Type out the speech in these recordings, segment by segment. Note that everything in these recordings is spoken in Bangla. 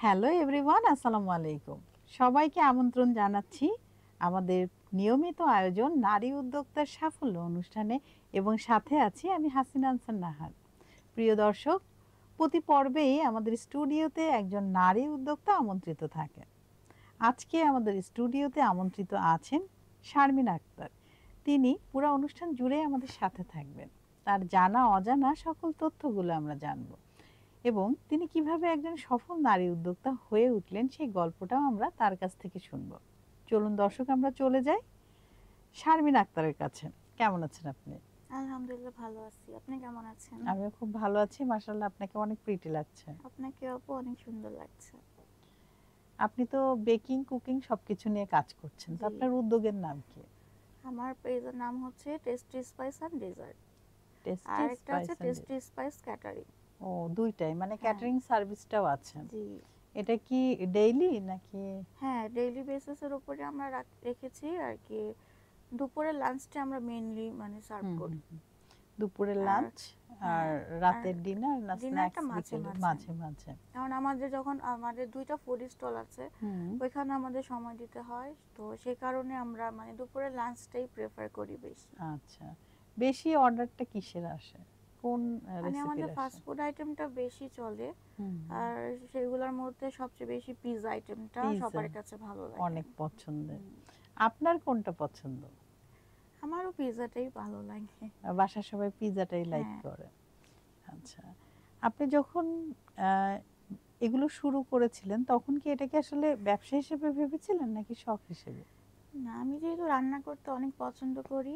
হ্যালো এভরিওয়ান, আসসালামু আলাইকুম। সবাইকে আমন্ত্রণ জানাচ্ছি আমাদের নিয়মিত আয়োজন নারী উদ্যোক্তার সাফল্য অনুষ্ঠানে, এবং সাথে আছি আমি হাসিনা আনসার নাহার। প্রিয় দর্শক, প্রতি পর্বেই আমাদের স্টুডিওতে একজন নারী উদ্যোক্তা আমন্ত্রিত থাকেন। আজকে আমাদের স্টুডিওতে আমন্ত্রিত আছেন শারমিন আক্তার। তিনি পুরো অনুষ্ঠান জুড়ে আমাদের সাথে থাকবেন। তার জানা অজানা সকল তথ্যগুলো আমরা জানব, এবং তিনি কিভাবে একজন সফল নারী উদ্যোক্তা হয়ে উঠলেন সেই গল্পটাও আমরা তার কাছ থেকে শুনব। চলুন দর্শক, আমরা চলে যাই শারমিন আক্তারের কাছে। কেমন আছেন আপনি? আলহামদুলিল্লাহ ভালো আছি। আপনি কেমন আছেন? আমিও খুব ভালো আছি, মাশাআল্লাহ। আপনাকে অনেক প্রিটি লাগছে। আপনাকে আপু অনেক সুন্দর লাগছে। আপনি তো বেকিং, কুকিং সবকিছু নিয়ে কাজ করছেন, তো জি, আপনার উদ্যোগের নাম কি? আমার পেজের নাম হচ্ছে tasty spice and dessert. Tasty আর একটা স্পাইস আছে এন্ড। Tasty spice catering. ও, দুইটাই মানে হ্যাঁ, ক্যাটারিং সার্ভিসটাও আছে? জি। এটা কি ডেইলি নাকি? হ্যাঁ, ডেইলি বেসিসের উপরে আমরা রেখেছি আর কি। দুপুরের লাঞ্চটা আমরা মেইনলি মানে সার্ভ হুম করি। হুম হুম। দুপুরের আর লাঞ্চ আর হ্যাঁ, আর রাতের ডিনার না ডিনারটা স্ন্যাক্স মাঝে বিকেলে মাঝে। মাঝে মাঝে? কারণ আমাদের দুইটা ফুড স্টল আছে, হুম। ওইখানে আমাদের সময় দিতে হয়, তো সেই কারণে আমরা মানে দুপুরের লাঞ্চটাই প্রেফার করি বেশি। আচ্ছা, বেশি অর্ডারটা কিসের আসে, কোন মানে রেসিপির আমাদের আসে? ফাস্ট ফুড আইটেমটা বেশি চলে। হুম। আর সেগুলোর মধ্যে সবচেয়ে বেশি পিৎজা আইটেমটা পিৎজা সবার কাছে ভালো লাগে। অনেক পছন্দের। হুম, আপনার কোনটা পছন্দ? আমারও পিৎজাটাই ভালো লাগে। বাসার সবাই পিৎজাটাই লাইক হ্যাঁ, করে? আচ্ছা, আপনি যখন আহ, এগুলো শুরু করেছিলেন তখন কি এটাকে আসলে ব্যবসা হিসেবে ভেবেছিলেন নাকি শখ হিসেবে? না আমি যেহেতু রান্না করতে অনেক পছন্দ করি,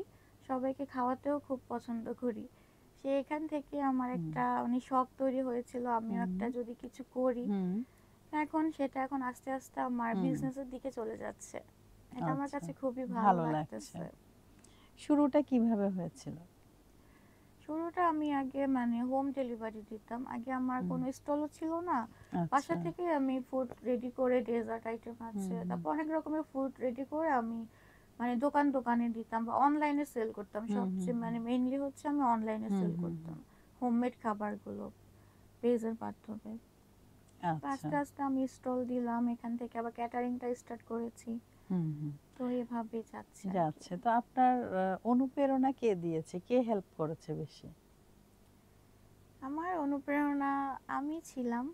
সবাইকে খাওয়াতেও খুব পছন্দ করি, এখান থেকে আমার হুম একটা মানে শখ তৈরি হয়েছিল আমিও হুম একটা যদি কিছু করি। হুম এখন আস্তে আস্তে আমার হুম। বিজনেসের দিকে চলে যাচ্ছে। এটা আমার আচ্ছা, কাছে খুবই ভালো ভালো লাগছে। লাগতেছে। শুরুটা কিভাবে হয়েছিল? শুরুটা আমি আগে মানে হোম ডেলিভারি দিতাম। আগে আমার হুম। কোনো স্টলও ছিল না। বাসা আচ্ছা। থেকে আমি ফুড রেডি করে, ডেজার্ট আইটেম হুম আছে, হুম তারপর অনেক রকমের ফুড রেডি করে আমি মানে দোকানে দিতাম বা অনলাইনে সেল করতাম। হুম হুম সবচেয়ে হুম মানে মেইনলি হচ্ছে আমি অনলাইনে হুম সেল হুম করতাম হুম। হোমমেড খাবারগুলো পেজের মাধ্যমে। তো আচ্ছা। আস্তে আস্তে আমি স্টল দিলাম, এখান থেকে আবার ক্যাটারিংটা স্টার্ট করেছি। হুম হুম। তো এভাবেই যাচ্ছে আর কি। যাচ্ছে। তো আপনার অনুপ্রেরণা কে দিয়েছে, কে হেল্প করেছে বেশি? আমার অনুপ্রেরণা আমি ছিলাম।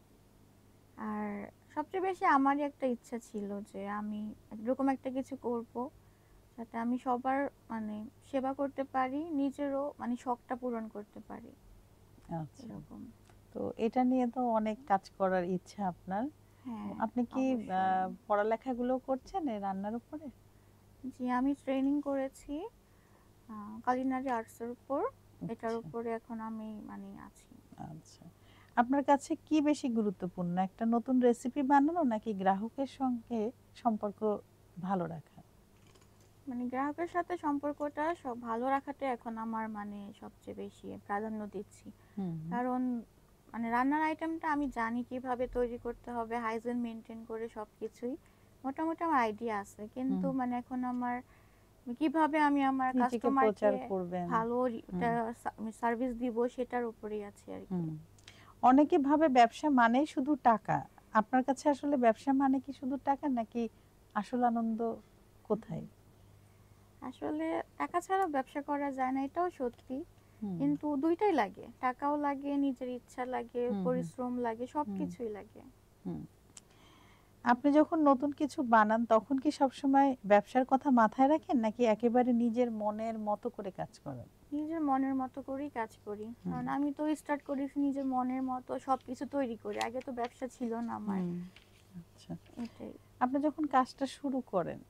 আর সবচেয়ে বেশি আমারই একটা ইচ্ছা ছিল যে আমি এরকম একটা কিছু করব যাতে আমি সবার মানে সেবা করতে পারি, নিজেরও মানে শখটা পূরণ করতে পারি, আচ্ছা, এরকম। তো এটা নিয়ে তো অনেক কাজ করার ইচ্ছা আপনার। তো হ্যাঁ, আপনি কি অবশ্যই। পড়ালেখাগুলো করছেন এই রান্নার উপরে? জি, আমি ট্রেনিং করেছি কালিনারি আর্টসের উপর। এটার আচ্ছা। উপরে এখন আমি মানে আছি। আচ্ছা, আপনার কাছে কি বেশি গুরুত্বপূর্ণ, একটা নতুন রেসিপি বানানো নাকি গ্রাহকের সঙ্গে সম্পর্ক ভালো রাখা? মানে গ্রাহকের সাথে সম্পর্কটা সব ভালো রাখাটা এখন আমার মানে সবচেয়ে বেশি প্রাধান্য দিচ্ছি। হুম হুম কারণ মানে রান্নার আইটেমটা আমি জানি কিভাবে তৈরি করতে হবে, হাইজিন মেনটেন করে সবকিছুই মোটামুটি আমার আইডিয়া আছে, কিন্তু হুম। মানে এখন আমার কিভাবে আমি আমার নিজেকে কাস্টমারকে প্রচার করবেন। ভালো হুম সার্ভিস দিব সেটার উপরেই আছে আর কি। হুম। অনেকে ভাবে ব্যবসা মানেই শুধু টাকা। আপনার কাছে আসলে ব্যবসা মানে কি শুধু টাকা, নাকি আসল আনন্দ কোথায়? আসলে টাকা ছাড়া ব্যবসা করা যায় না, এটাও সত্যি। হুম কিন্তু দুইটাই লাগে, টাকাও লাগে, নিজের ইচ্ছা লাগে, হুম হুম পরিশ্রম লাগে, হুম সবকিছুই লাগে। হুম। আপনি যখন নতুন কিছু বানান তখন কি সবসময় ব্যবসার কথা মাথায় রাখেন নাকি একেবারে নিজের মনের মতো করে কাজ করেন? নিজের মনের মতো করেই কাজ করি, হুম কারণ আমি তো স্টার্ট করেছি নিজের মনের মতো সবকিছু তৈরি করে, আগে তো ব্যবসা ছিল না আমার। হুম। আচ্ছা, এটাই। আপনি যখন কাজটা শুরু করেন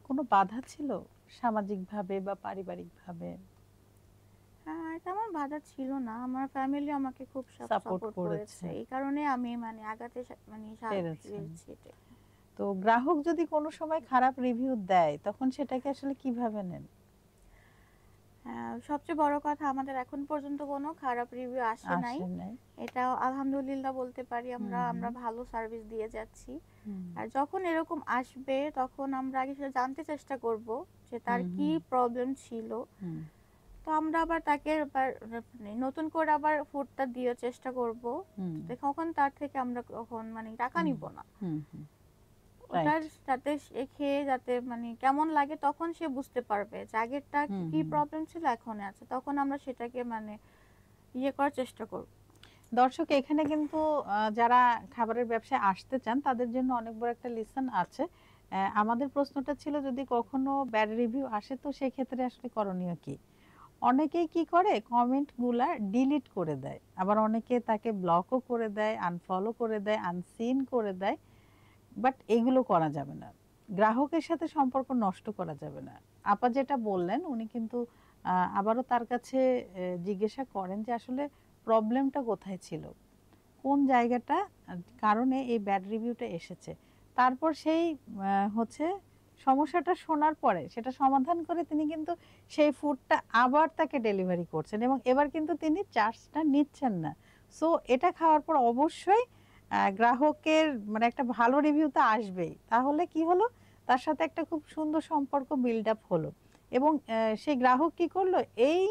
কোনো বাধা ছিল, সামাজিকভাবে বা পারিবারিকভাবে? হ্যাঁ, তেমন বাধা ছিল না, আমার ফ্যামিলি আমাকে খুব সাপোর্ট সাপোর্ট করেছে, করেছে, এই কারণে আমি মানে আগাতে মানে পেরেছেন? পেরেছি এটাই। তো গ্রাহক যদি কোনো সময় খারাপ রিভিউ দেয় তখন সেটাকে আসলে কিভাবে নেন? হ্যাঁ, সবচেয়ে বড় কথা আমাদের এখন পর্যন্ত কোনো খারাপ রিভিউ আসে নাই। আসে নাই? এটা আলহামদুলিল্লাহ বলতে পারি, হুম আমরা হুম আমরা ভালো সার্ভিস দিয়ে যাচ্ছি। হুম আর যখন এরকম আসবে তখন আমরা আগে সেটা জানতে চেষ্টা করব যে তার হুম কি হুম প্রবলেম ছিল। হুম তো আমরা আবার তাকে আবার মানে নতুন করে আবার ফুডটা দিয়ে চেষ্টা করব। হুম কখন তার থেকে আমরা কখন মানে টাকা হুম নিব না। হুম হুম ওটার রাইট যাতে সে খেয়ে যাতে মানে কেমন লাগে তখন সে বুঝতে পারবে যে আগেরটা হুম কি হুম প্রবলেম ছিল এখন আছে, তখন আমরা সেটাকে মানে ইয়ে করার চেষ্টা করব। দর্শক এখানে কিন্তু যারা খাবারের ব্যবসায় আসতে চান তাদের জন্য অনেক বড় একটা লেসন আছে। আমাদের প্রশ্নটা ছিল যদি কখনো ব্যাড রিভিউ আসে তো সেক্ষেত্রে আসলে করণীয় কি? অনেকেই কি করে কমেন্ট গুলা ডিলিট করে দেয়, আবার অনেকে তাকে ব্লকও করে দেয়, আনফলো করে দেয়, আনসিন করে দেয়। বাট এগুলো করা যাবে না, গ্রাহকের সাথে সম্পর্ক নষ্ট করা যাবে না। আপা যেটা বললেন উনি কিন্তু আবারও তার কাছে জিজ্ঞাসা করেন যে আসলে প্রবলেমটা কোথায় ছিল, কোন জায়গাটা কারণে এই ব্যাড রিভিউটা এসেছে। তারপর সেই হচ্ছে সমস্যাটা শোনার পরে সেটা সমাধান করে তিনি কিন্তু সেই ফুডটা আবার তাকে ডেলিভারি করছেন এবং এবার কিন্তু তিনি চার্জটা নিচ্ছেন না। সো এটা খাওয়ার পর অবশ্যই গ্রাহকের মানে একটা ভালো রিভিউ তো আসবেই। তাহলে কি হলো, তার সাথে একটা খুব সুন্দর সম্পর্ক বিল্ড আপ হলো এবং সেই গ্রাহক কি করলো, এই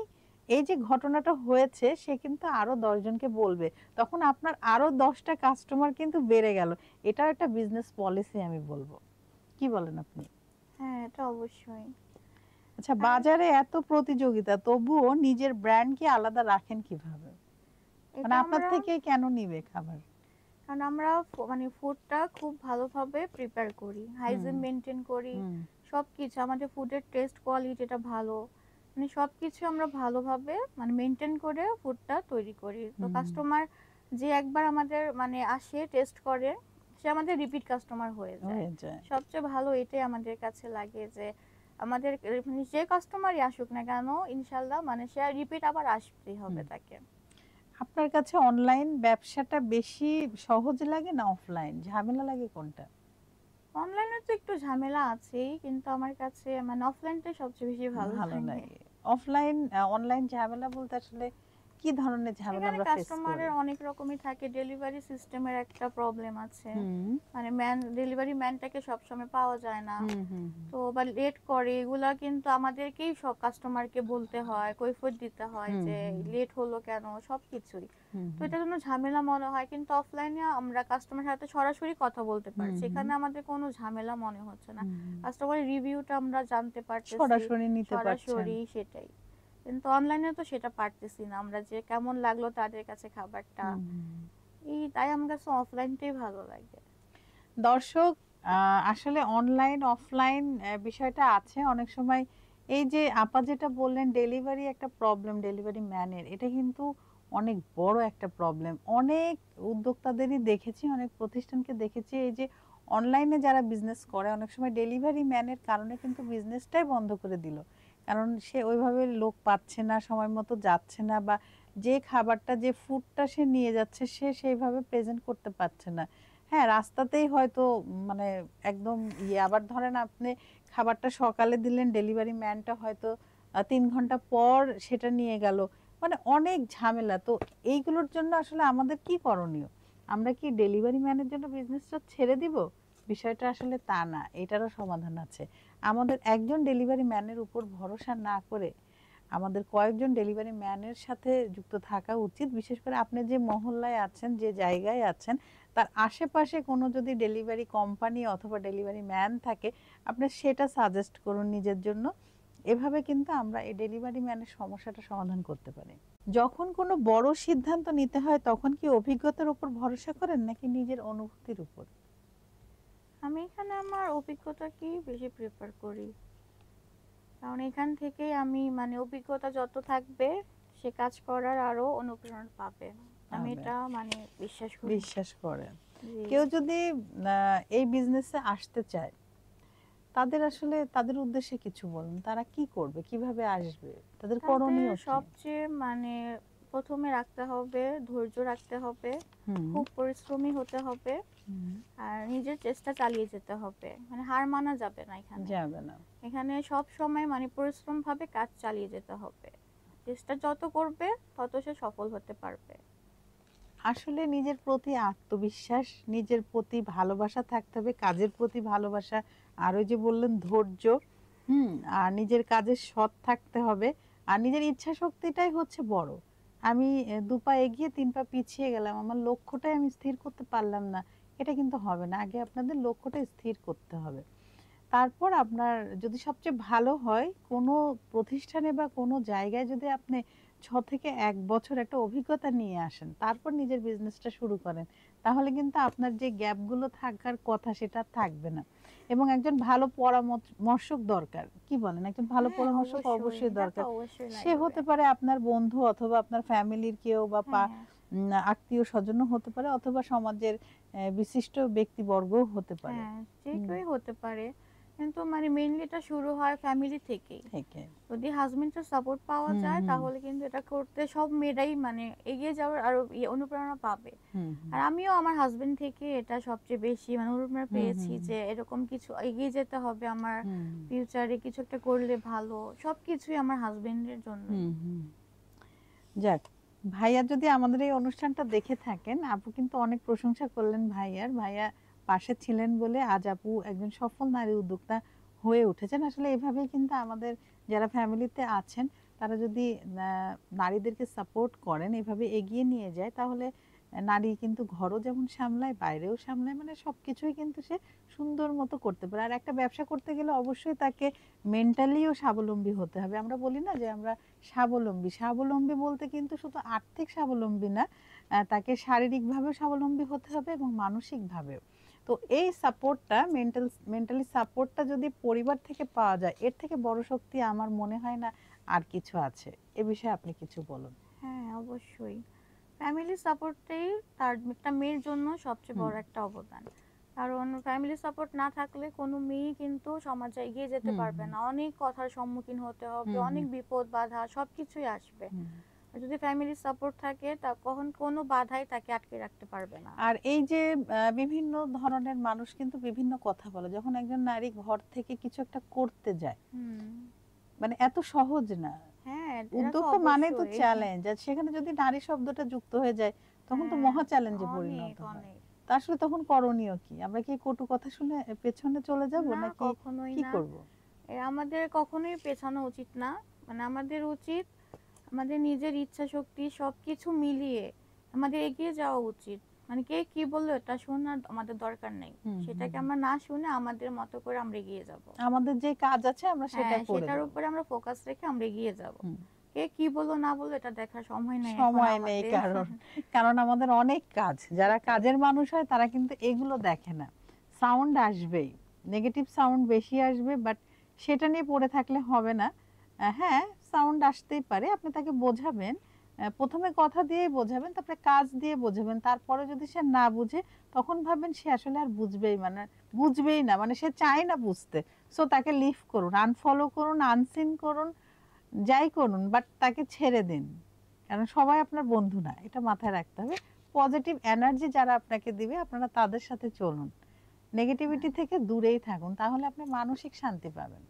এই যে ঘটনাটা হয়েছে সে কিন্তু আরো 10 জনকে বলবে, তখন আপনার আরো 10টা কাস্টমার কিন্তু বেড়ে গেল। এটাও একটা বিজনেস পলিসি আমি বলবো। কি বলেন আপনি? হ্যাঁ, এটা অবশ্যই। আচ্ছা, আর বাজারে এত প্রতিযোগিতা তবুও নিজের ব্র্যান্ড কি আলাদা রাখেন কিভাবে? মানে এটা আপনার আমরা থেকে কেন নিবে খাবার? কারণ আমরা মানে ফুডটা খুব ভালোভাবে প্রিপেয়ার করি, হুম হাইজিন মেনটেন করি, হুম সবকিছু আমাদের ফুডের টেস্ট কোয়ালিটিটা ভালো, মানে সবকিছু আমরা ভালোভাবে মানে মেনটেন করে ফুডটা তৈরি করি। তো হুম কাস্টমার যে একবার আমাদের মানে আসে টেস্ট করে সে আমাদের রিপিট কাস্টমার হয়ে যায়। হয়ে যায়। সবচেয়ে ভালো এটাই আমাদের কাছে লাগে যে আমাদের মানে যে কাস্টমারই আসুক না কেন ইনশাল্লাহ মানে সে রিপিট আবার আসতেই হবে হুম। তাকে। আপনার কাছে অনলাইন ব্যবসাটা বেশি সহজ লাগে না অফলাইন, ঝামেলা লাগে কোনটা? অনলাইনে তো একটু ঝামেলা আছেই, কিন্তু আমার কাছে মানে অফলাইনটাই সবচেয়ে বেশি ভালো ভালো লাগে। লাগে। অফলাইন অনলাইন ঝামেলা বলতে আসলে কি ধরনের ঝামেলা এখানে আমরা ফেস করি? কাস্টমারের অনেক রকমই থাকে, ডেলিভারি সিস্টেমের একটা প্রবলেম আছে, হুম মানে ডেলিভারি ম্যানটাকে সবসময় পাওয়া যায় না। হুম হুম হুম, তো বা লেট করে এগুলা কিন্তু আমাদেরকেই সব কাস্টমারকে বলতে হয়, কৈফিয়ত দিতে হয় হুম যে হুম লেট হলো কেন, সবকিছুই। হুম তো হুম এটার জন্য ঝামেলা মনে হয়, কিন্তু অফলাইনে আমরা কাস্টমারের সাথে সরাসরি কথা বলতে হুম পারছি, হুম এখানে আমাদের কোনো ঝামেলা মনে হচ্ছে না। হুম হুম। কাস্টমারের রিভিউটা আমরা জানতে পারতেছি সরাসরি নিতে পারছেন। সরাসরি, সেটাই। কিন্তু অনলাইনে তো সেটা পারতেছি না, আমরা যে কেমন লাগলো তাদের কাছে খাবারটা, হুম হুম হুম। এই তাই আমার কাছে অফলাইনটাই ভালো লাগে। দর্শক আসলে অনলাইন অফলাইন বিষয়টা আছে অনেক সময়। এই যে আপা যেটা বললেন ডেলিভারি একটা প্রবলেম, ডেলিভারি ম্যানের, এটা কিন্তু অনেক বড় একটা প্রবলেম। অনেক উদ্যোক্তাদেরই দেখেছি, অনেক প্রতিষ্ঠানকে দেখেছি এই যে অনলাইনে যারা বিজনেস করে অনেক সময় ডেলিভারি ম্যানের কারণে কিন্তু বিজনেসটাই বন্ধ করে দিল। কারণ সে ওইভাবে লোক পাচ্ছে না, সময় মতো যাচ্ছে না, বা যে খাবারটা যে ফুডটা সে নিয়ে যাচ্ছে সে সেইভাবে প্রেজেন্ট করতে পারছে না। হ্যাঁ, রাস্তাতেই হয়তো মানে একদম ইয়ে, আবার ধরেন আপনি খাবারটা সকালে দিলেন, ডেলিভারি ম্যানটা হয়তো ৩ ঘন্টা পর সেটা নিয়ে গেল। মানে অনেক ঝামেলা। তো এইগুলোর জন্য আসলে আমাদের কি করণীয়? আমরা কি ডেলিভারি ম্যানের জন্য বিজনেসটা ছেড়ে দিব? বিষয়টা আসলে তা না। এটারও সমাধান আছে। আমাদের একজন ডেলিভারি ম্যানের উপর ভরসা না করে আমাদের কয়েকজন ডেলিভারি ম্যানের সাথে যুক্ত থাকা উচিত। বিশেষ করে আপনি যে মহল্লায় আছেন, যে জায়গায় আছেন, তার আশেপাশে কোনো যদি ডেলিভারি কোম্পানি অথবা ডেলিভারি ম্যান থাকে, আপনি সেটা সাজেস্ট করুন নিজের জন্য। এভাবে কিন্তু আমরা এই ডেলিভারি ম্যানের সমস্যাটা সমাধান করতে পারি। যখন কোনো বড় সিদ্ধান্ত নিতে হয় তখন কি অভিজ্ঞতার উপর ভরসা করেন নাকি নিজের অনুভূতির উপর? আমি এখানে আমার অভিজ্ঞতাকেই বেশি প্রেফার করি, কারণ এখান থেকেই আমি মানে অভিজ্ঞতা যত থাকবে সে কাজ করার আরো অনুপ্রেরণা পাবে, আমি পাবেন, এটা মানে বিশ্বাস করি। বিশ্বাস করেন। জি। কেউ যদি এই বিজনেসে আসতে চায় তাদের আসলে তাদের উদ্দেশ্যে কিছু বলুন। তারা কি করবে? কিভাবে আসবে? তাদের তাদের করণীয় কি? সবচেয়ে মানে প্রথমে রাখতে হবে ধৈর্য, রাখতে হবে, হুম, খুব পরিশ্রমী হতে হবে, হুম, আর নিজের চেষ্টা চালিয়ে যেতে হবে, মানে হার মানা যাবে না এখানে। যাবে না। এখানে সব সময় মানে পরিশ্রম ভাবে কাজ চালিয়ে যেতে হবে, চেষ্টা যত করবে তত সে সফল হতে পারবে। আসলে নিজের প্রতি আত্মবিশ্বাস, নিজের প্রতি ভালোবাসা থাকতে হবে, কাজের প্রতি ভালোবাসা, আর ওই যে বললেন ধৈর্য, হুম, আর নিজের কাজে সৎ থাকতে হবে। আর নিজের ইচ্ছা শক্তিটাই হচ্ছে বড়। আমি ২ পা এগিয়ে ৩ পা পিছিয়ে গেলাম, আমার লক্ষ্যটাই আমি স্থির করতে পারলাম না, এটা কিন্তু হবে না। আগে আপনাদের লক্ষ্যটা স্থির করতে হবে। তারপর আপনার যদি সবচেয়ে ভালো হয় কোনো প্রতিষ্ঠানে বা কোনো জায়গায় যদি আপনি ৬ থেকে ১ বছর একটা অভিজ্ঞতা নিয়ে আসেন, তারপর নিজের বিজনেসটা শুরু করেন, তাহলে কিন্তু আপনার যে গ্যাপগুলো থাকার কথা সেটা আর থাকবে না। এবং একজন ভালো পরামর্শক দরকার। কি বলেন? একজন ভালো হ্যাঁ, পরামর্শক অবশ্যই। অবশ্যই এটা তো দরকার। অবশ্যই সে লাগবে। হতে পারে আপনার বন্ধু অথবা আপনার ফ্যামিলির কেউ বা হ্যাঁ, আত্মীয়স্বজনও হতে পারে অথবা সমাজের বিশিষ্ট ব্যক্তিবর্গও হতে পারে। হ্যাঁ, যে হুম, কেউই হতে পারে। কিন্তু মানে মেইনলি এটা শুরু হয় ফ্যামিলি থেকেই। থেকে। যদি হাসব্যান্ডের সাপোর্ট পাওয়া হুম, যায় হুম, তাহলে কিন্তু এটা করতে সব মেয়েরাই মানে এগিয়ে যাওয়ার আরো অনুপ্রেরণা পাবে। হুম, হুম, আর আমিও আমার হাসব্যান্ড থেকে এটা সবচেয়ে বেশি মানে অনুপ্রেরণা হুম, পেয়েছি হুম, যে এরকম কিছু এগিয়ে যেতে হবে আমার হুম, ফিউচারে কিছু একটা করলে ভালো। সবকিছুই আমার হাসব্যান্ডের জন্যই। হুম, হুম। যাক, ভাইয়া যদি আমাদের এই অনুষ্ঠানটা দেখে থাকেন, আপু কিন্তু অনেক প্রশংসা করলেন ভাইয়ার। ভাইয়া পাশে ছিলেন বলে আজ আপু একজন সফল নারী উদ্যোক্তা হয়ে উঠেছেন। আসলে এভাবেই কিন্তু আমাদের যারা ফ্যামিলিতে আছেন, তারা যদি নারীদেরকে সাপোর্ট করেন, এভাবে এগিয়ে নিয়ে যায়, তাহলে নারী কিন্তু ঘরও যেমন সামলায়, বাইরেও সামলায়, মানে সবকিছুই কিন্তু সে সুন্দর মতো করতে পারে। আর একটা ব্যবসা করতে গেলে অবশ্যই তাকে মেন্টালিও স্বাবলম্বী হতে হবে। আমরা বলি না যে আমরা স্বাবলম্বী। স্বাবলম্বী বলতে কিন্তু শুধু আর্থিক স্বাবলম্বী না, তাকে শারীরিকভাবেও স্বাবলম্বী হতে হবে এবং মানসিকভাবেও। তো এই সাপোর্টটা মেন্টালি সাপোর্টটা যদি পরিবার থেকে পাওয়া যায়, এর থেকে বড় শক্তি আমার মনে হয় না আর কিছু আছে। এ বিষয়ে আপনি কিছু বলুন। হ্যাঁ, অবশ্যই। ফ্যামিলি সাপোর্টটাই তার একটা মেয়ের জন্য সবচেয়ে হুম, বড় একটা অবদান। কারণ ফ্যামিলি সাপোর্ট না থাকলে কোনো মেয়েই কিন্তু সমাজে এগিয়ে যেতে হুম, পারবে হুম, না। অনেক কথার সম্মুখীন হতে হবে, হুম, অনেক হুম, বিপদ বাধা সবকিছুই আসবে। হুম। আর যদি ফ্যামিলি সাপোর্ট থাকে তা কখন কোনো বাধাই তাকে আটকে রাখতে পারবে না। আর এই যে বিভিন্ন ধরনের মানুষ কিন্তু বিভিন্ন কথা বলে। যখন একজন নারী ঘর থেকে কিছু একটা করতে যায়, হুম। মানে এত সহজ না। হ্যাঁ, এটা তো উদ্যোক্তা মানেই তো অবশ্যই। চ্যালেঞ্জ। আর সেখানে যদি নারী শব্দটা যুক্ত হয়ে যায়, তখন তো হ্যাঁ, মহা চ্যালেঞ্জে অনেক, পরিণত হয়। অনেক। তা আসলে তখন করণীয় কি? আমরা কি কটু কথা শুনে পেছনে চলে যাব না, নাকি কখনোই কি না। করব? আমাদের কখনোই পেছানো উচিত না। মানে আমাদের উচিত আমাদের নিজের ইচ্ছা শক্তি সবকিছু মিলিয়ে আমাদের এগিয়ে যাওয়া উচিত। মানে কে কি বললো এটা শোনার আমাদের দরকার নেই। হুম, হুম, সেটাকে হুম। আমরা না শুনে আমাদের মতো করে আমরা এগিয়ে যাব। আমাদের যে কাজ আছে আমরা সেটা হ্যাঁ, করে সেটার যাব। উপরে আমরা ফোকাস রেখে আমরা এগিয়ে যাব। হুম। কে কি বললো না বললো এটা দেখার সময় নাই এখন সময় নেই আমাদের। কারণ, কারণ আমাদের অনেক কাজ। যারা সেটাই। কাজের মানুষ হয় তারা কিন্তু এগুলো দেখে না। সাউন্ড আসবেই। নেগেটিভ সাউন্ড বেশি আসবে, বাট সেটা নিয়ে পড়ে থাকলে হবে না। হ্যাঁ, সাউন্ড আসতেই পারে। আপনি তাকে বোঝাবেন। ১ম এ কথা দিয়েই বোঝাবেন, তারপরে কাজ দিয়ে বোঝাবেন। তারপরে যদি সে না বুঝে, তখন ভাববেন সে আসলে আর বুঝবেই না। মানে সে চায় না বুঝতে। সো তাকে লিভ করুন, আনফলো করুন, আনসিন করুন, যাই করুন, বাট তাকে ছেড়ে দিন। কারণ সবাই আপনার বন্ধু না, এটা মাথায় রাখতে হবে। পজিটিভ এনার্জি যারা আপনাকে দিবে আপনারা তাদের সাথে চলুন, নেগেটিভিটি হ্যাঁ, থেকে দূরেই থাকুন, তাহলে আপনি মানসিক শান্তি পাবেন।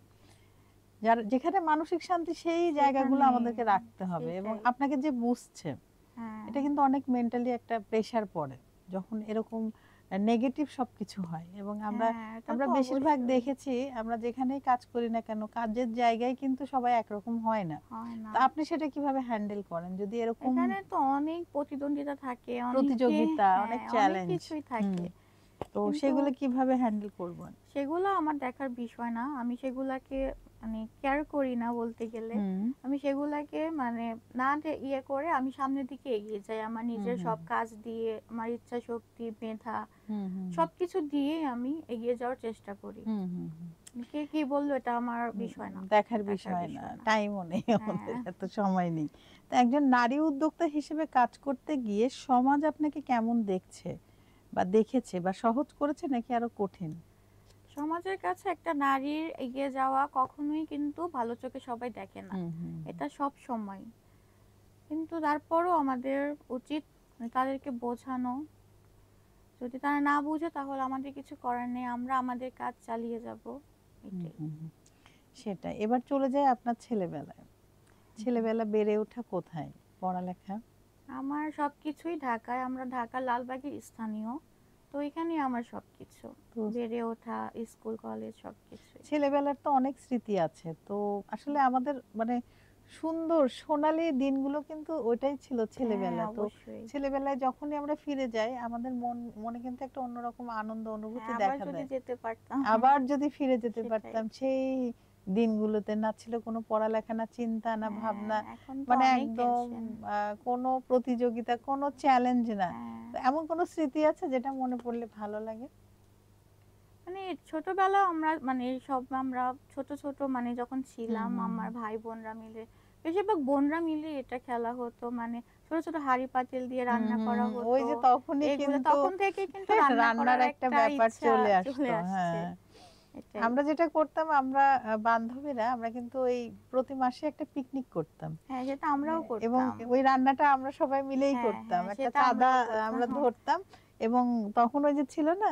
যার যেখানে মানসিক শান্তি, সেই জায়গাগুলো সেখানে আমাদেরকে রাখতে হবে। এবং সেটাই। আপনাকে যে বুঝছে, হ্যাঁ, এটা কিন্তু অনেক মেন্টালি একটা প্রেসার পড়ে যখন এরকম নেগেটিভ সবকিছু হয়। এবং আমরা হ্যাঁ, এটা আমরা তো বেশিরভাগ অবশ্যই। দেখেছি, আমরা যেখানেই কাজ করি না কেন, কাজের জায়গায় কিন্তু সবাই একরকম হয় না। হয় না। তো আপনি সেটা কিভাবে হ্যান্ডেল করেন যদি এরকম এখানে তো অনেক প্রতিদ্বন্দ্বিতা থাকে, অনেকে প্রতিযোগিতা, অনেক হ্যাঁ, অনেক চ্যালেঞ্জ? কিছুই হুম। থাকে। তো কিন্তু সেগুলো কিভাবে হ্যান্ডেল করবেন? সেগুলো আমার দেখার বিষয় না। আমি সেগুলাকে মানে কেয়ার করি না বলতে গেলে। হুম, আমি সেগুলাকে মানে না ইয়ে করে আমি সামনের দিকে এগিয়ে যাই। আমার হুম, নিজের হুম, সব কাজ দিয়ে, আমার ইচ্ছা শক্তি, মেধা হুম, হুম, সবকিছু দিয়ে আমি এগিয়ে যাওয়ার চেষ্টা করি। হুম, হুম, হুম, কে কি বললো এটা আমার হুম, বিষয় না। দেখার দেখার বিষয় না, বিষয় না। টাইমও নেই আমাদের, হ্যাঁ। এত সময় নেই। তো একজন নারী উদ্যোক্তা হিসেবে কাজ করতে গিয়ে সমাজ আপনাকে কেমন দেখছে বা দেখেছে, বা সহজ করেছে নাকি আরো কঠিন? সমাজের কাছে একটা নারীর এগিয়ে যাওয়া কখনোই কিন্তু ভালো চোখে সবাই দেখে না। হুম, হুম, এটা সব সময়। কিন্তু তারপরও আমাদের উচিত মানে তাদেরকে বোঝানো। যদি তারা না বুঝে তাহলে আমাদের কিছু করার নেই। আমরা আমাদের কাজ চালিয়ে যাব। হুম, এটাই। হুম, হুম। সেটাই। এবার চলে যায় আপনার ছেলেবেলায়। ছেলেবেলা বেড়ে ওঠা কোথায়? পড়ালেখা? আমার সবকিছুই ঢাকায়। আমরা ঢাকার লালবাগের স্থানীয়। তো এখানেই আমার সবকিছু। তো বেড়ে ওঠা, স্কুল, কলেজ সবকিছুই। ছেলেবেলার তো অনেক স্মৃতি আছে। তো আসলে আমাদের মানে সুন্দর সোনালী দিনগুলো কিন্তু ওইটাই ছিল হ্যাঁ, ছেলেবেলা। তো অবশ্যই। ছেলেবেলায় যখনই আমরা ফিরে যাই আমাদের মনে কিন্তু একটা অন্যরকম আনন্দ অনুভূতি হ্যাঁ, আবার দেখা যদি দেয়। যেতে পারতাম। আবার যদি ফিরে যেতে সেটাই। পারতাম সেই দিনগুলোতে, না ছিল কোনো পড়ালেখা, না চিন্তা, না হ্যাঁ, ভাবনা, এখন তো মানে অনেক একদম টেনশন। কোনো প্রতিযোগিতা, কোনো চ্যালেঞ্জ না। হ্যাঁ, তো এমন কোনো স্মৃতি আছে যেটা মনে পড়লে ভালো লাগে? মানে ছোটবেলায় আমরা মানে সব আমরা ছোট, ছোট মানে যখন হুম, ছিলাম হুম, আমার হুম। ভাই-বোনরা মিলে, বেশিরভাগ বোনরা মিলে এটা খেলা হতো। মানে ছোট, ছোট হাঁড়ি-পাতিল দিয়ে হুম, রান্না হুম, করা হুম। ওই হতো। যে তখনই এগুলো কিন্তু তখন থেকে কিন্তু রান্না রান্নার করার একটা একটা ব্যাপার ইচ্ছা চলে চলে আসতো। আসছে। হ্যাঁ। এটাই। আমরা যেটা করতাম, আমরা বান্ধবীরা আমরা কিন্তু ওই প্রতি মাসে একটা পিকনিক করতাম। হ্যাঁ, সেটা আমরাও এবং করতাম। ওই রান্নাটা আমরা সবাই মিলেই হ্যাঁ, করতাম। হ্যাঁ, একটা সেটা চাঁদা আমরাও আমরা করতাম। ধরতাম এবং তখন ওই যে ছিল না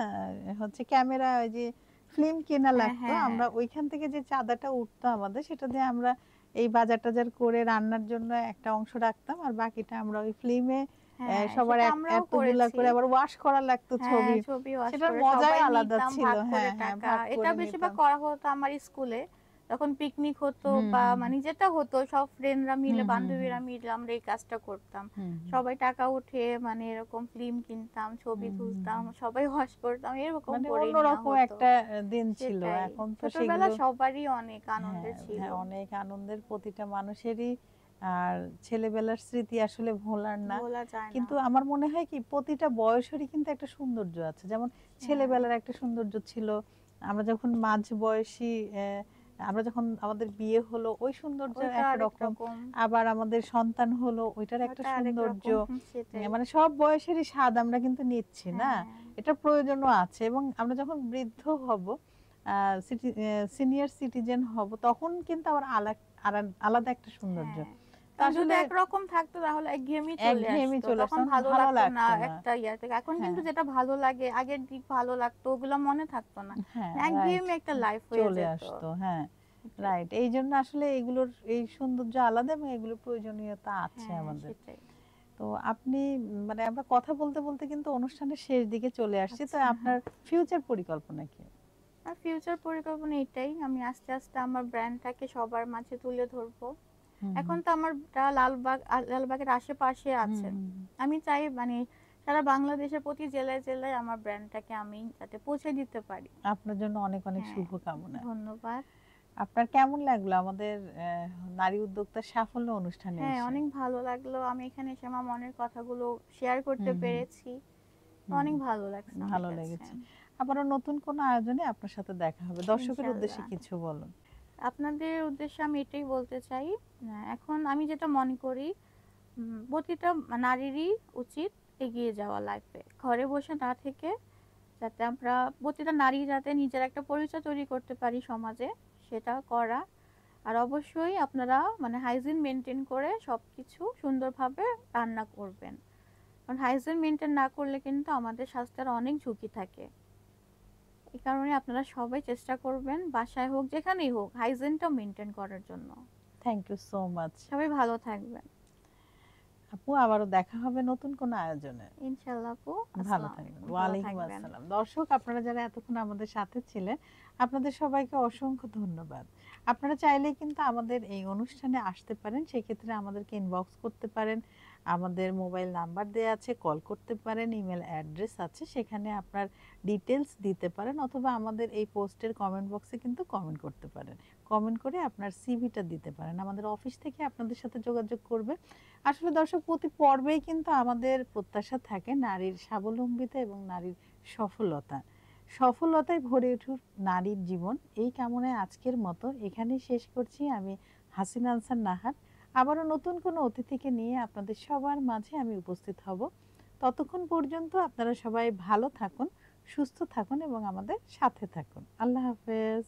হচ্ছে ক্যামেরা, ওই যে ফিল্ম কেনা হ্যাঁ, লাগতো। হ্যাঁ, আমরা ওইখান থেকে যে চাঁদাটা উঠতো আমাদের, সেটা দিয়ে আমরা এই বাজার-টাজার করে রান্নার জন্য একটা অংশ রাখতাম। আর বাকিটা আমরা ওই ফিল্মে হ্যাঁ, সবার সেটা আমরাও এতগুলা করেছি। করে আবার ওয়াশ করা লাগতো হ্যাঁ, ছবি। ছবি ওয়াশ সেটার করে মজাই সবাই আলাদা নিতাম ছিল। ভাগ করে হ্যাঁ, হ্যাঁ, টাকা। ভাগ এটা করে বেশিরভাগ নিতাম। করা হতো আমার স্কুলে। যখন পিকনিক হতো হুম, বা হুম, মানে যেটা হতো সব ফ্রেন্ডরা মিলে, হুম, হুম, হুম, বান্ধবীরা মিলে আমরা এই কাজটা করতাম। হুম, হুম, সবাই টাকা উঠিয়ে মানে এরকম ফিল্ম কিনতাম, ছবি হুম, হুম, তুলতাম, হুম। সবাই ওয়াশ করতাম। এরকম মানে করেই নেওয়া অন্যরকম হতো। একটা দিন ছিল। সেটাই। এখন তো ছোটবেলা সেগুলো সবারই অনেক হ্যাঁ, আনন্দের ছিল। হ্যাঁ, অনেক আনন্দের প্রতিটা মানুষেরই। আর ছেলেবেলার স্মৃতি আসলে ভোলার না। ভোলা যায় না। কিন্তু আমার মনে হয় কি প্রতিটা বয়সেরই কিন্তু একটা সৌন্দর্য আছে। যেমন হ্যাঁ, ছেলেবেলার একটা সৌন্দর্য ছিল। আমরা যখন মাঝ বয়সী আমরা যখন আমাদের বিয়ে হলো ওই সৌন্দর্য ওইটা আরেক একরকম। রকম, আবার আমাদের সন্তান হলো ওইটার একটা ওটা আরেক সৌন্দর্য। রকম। সেটাই। মানে সব বয়সেরই স্বাদ আমরা কিন্তু নিচ্ছি না? হ্যাঁ, এটার প্রয়োজনও আছে এবং আমরা যখন বৃদ্ধ হব, সিনিয়র সিটিজেন হব, তখন কিন্তু আবার আলাদা একটা সৌন্দর্য। হ্যাঁ। তো তখন যদি আসলে একরকম থাকতো তাহলে একঘেয়েমি চলে একঘেয়েমি আসতো। চলে তখন আসতো, ভালো ভালো লাগতো না লাগতো না। একটা ইয়া থেকে। এখন হ্যাঁ, কিন্তু যেটা ভালো লাগে, আগের দিক ভালো লাগতো, ওগুলা মনে থাকতো না। হ্যাঁ, রাইট। একঘেয়েমি একটা লাইফ হয়ে চলে যেত। আসতো। হ্যাঁ, এটাই। রাইট। এইজন্য আসলে এগুলোর এই সৌন্দর্য আলাদা এবং এগুলোর প্রয়োজনীয়তা আছে হ্যাঁ, আমাদের। সেটাই। তো আপনি মানে আমরা কথা বলতে, বলতে কিন্তু অনুষ্ঠানের শেষ দিকে চলে আসছি। তো আচ্ছা। আপনার ফিউচার পরিকল্পনা কি? আর ফিউচার পরিকল্পনা এটাই, আমি আস্তে, আস্তে আমার ব্র্যান্ডটাকে সবার মাঝে তুলে ধরবো। হুম, এখন হুম। তো আমারটা লালবাগের আশেপাশে হুম, আছে। হুম, হুম। আমি চাই মানে সারা বাংলাদেশের প্রতি জেলায়, জেলায় আমার ব্র্যান্ডটাকে আমি যাতে পৌঁছে দিতে পারি। আপনার জন্য অনেক, অনেক হ্যাঁ, শুভকামনা। ধন্যবাদ। আপনার কেমন লাগলো আমাদের নারী উদ্যোক্তার সাফল্য অনুষ্ঠানে হ্যাঁ, এসে? অনেক ভালো লাগলো। আমি এখানে এসে আমার মনের কথাগুলো শেয়ার করতে হুম, হুম, পেরেছি। তো হুম। অনেক ভালো লাগছে আমার ভালো কাছে। লেগেছে। আবারও নতুন কোনো আয়োজনে আপনার সাথে দেখা হবে। দর্শকের উদ্দেশ্যে ইনশাআল্লাহ। কিছু বলুন। আপনাদের উদ্দেশ্যে আমি এটাই বলতে চাই, এখন আমি যেটা মনে করি প্রতিটা নারীরই উচিত এগিয়ে যাওয়া লাইফে। ঘরে বসে না থেকে যাতে আমরা প্রতিটা নারী যাতে নিজের একটা পরিচয় তৈরি করতে পারি সমাজে, সেটা করা। আর অবশ্যই আপনারা মানে হাইজিন মেনটেন করে সবকিছু সুন্দরভাবে রান্না করবেন। কারণ হাইজিন মেনটেন না করলে কিন্তু আমাদের স্বাস্থ্যের অনেক ঝুঁকি থাকে। এই কারণে আপনারা সবাই চেষ্টা করবেন বাসায় হোক যেখানেই হোক হাইজিনটা মেনটেন করার জন্য। Thank you so much. সবাই ভালো থাকবেন। আপু আবারও দেখা হবে নতুন কোনো আয়োজনে। ইনশাআল্লাহ আপু। ভালো আসসালামু থাকবেন। আলাইকুম। ভালো ওয়ালাইকুম থাকবেন। আসসালাম। দর্শক আপনারা যারা এতক্ষণ আমাদের সাথে ছিলেন, আপনাদের সবাইকে অসংখ্য ধন্যবাদ। আপনারা চাইলেই কিন্তু আমাদের এই অনুষ্ঠানে আসতে পারেন। সেক্ষেত্রে আমাদেরকে ইনবক্স করতে পারেন। আমাদের মোবাইল নাম্বার দেয়া আছে, কল করতে পারেন, ইমেল অ্যাড্রেস আছে। সেখানে আপনার ডিটেইলস দিতে পারেন অথবা আমাদের এই পোস্টের কমেন্ট বক্সে কিন্তু কমেন্ট করতে পারেন। কমেন্ট করে আপনার সিভিটা দিতে পারেন। আমাদের অফিস থেকে আপনাদের সাথে যোগাযোগ করবে। আসলে দর্শক প্রতি পর্বেই কিন্তু আমাদের প্রত্যাশা থাকে নারীর স্বাবলম্বিতা এবং নারীর সফলতা। সফলতায় ভরে উঠুক নারীর জীবন, এই কামনায় আজকের মতো এখানেই শেষ করছি। আমি হাসিনা আনসার নাহার। আবারও নতুন কোনো অতিথিকে নিয়ে আপনাদের সবার মাঝে আমি উপস্থিত হব। ততক্ষণ পর্যন্ত আপনারা সবাই ভালো থাকুন, সুস্থ থাকুন এবং আমাদের সাথে থাকুন। আল্লাহ হাফেজ।